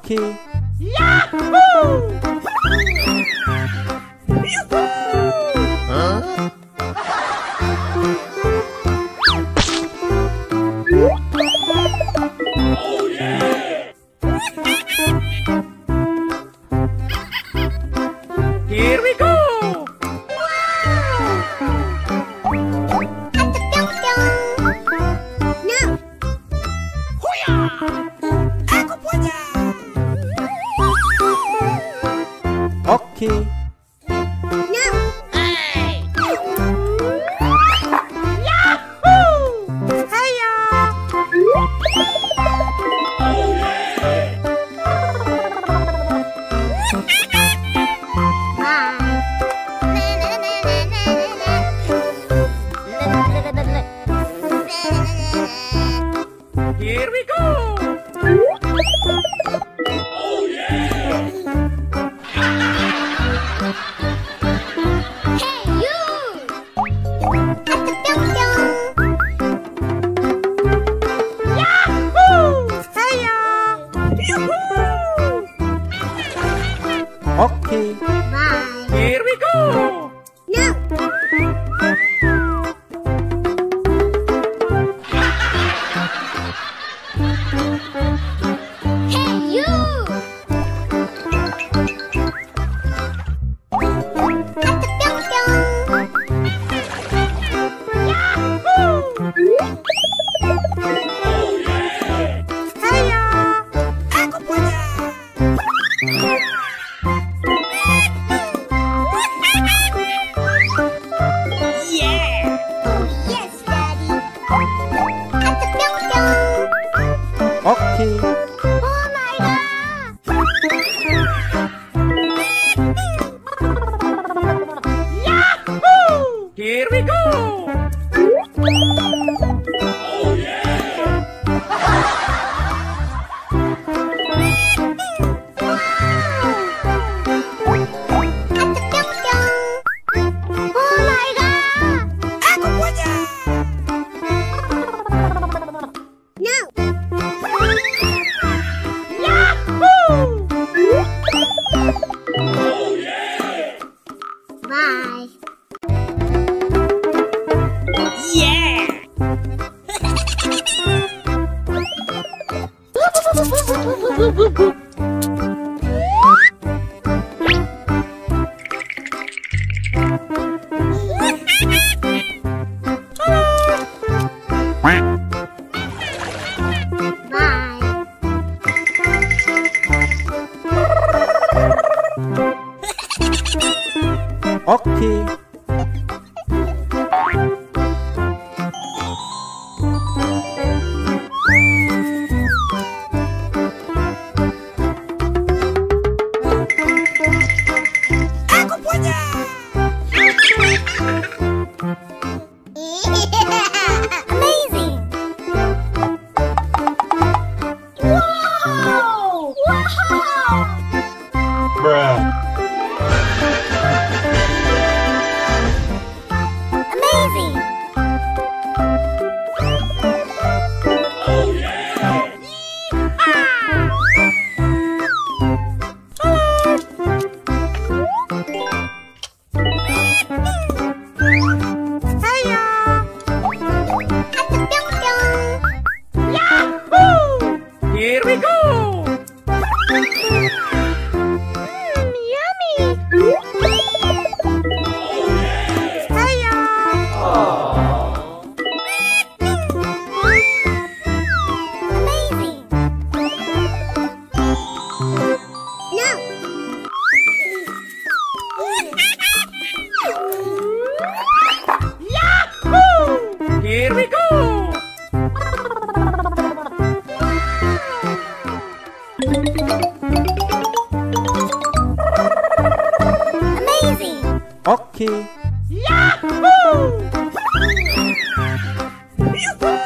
Oke. Yahoo! Hah? Oh yeah! Here we go! Oke. Here we go! Oh yeah! Hey you! Yahoo! Hiya! Yuhuu! Oke. Bye. Here we go! No. Hey you! Hiya! Aku punya! Yeah! Yes, Daddy. Oke. Oh my God! Yahoo! Here we go! Oh yeah! Oh my God! Aku punya! No. Yahoo! Oh yeah! Bye. Yeah! Bye. Oke. Aku punya! Amazing! Wow! Wow! Bruh. Amazing! Oh yeah! Hiya! Yahoo! Here we go! Yummy! Hiya! Amazing! No! Yahoo! Here we go! Amazing! Oke. Yahoo! Yuhuu!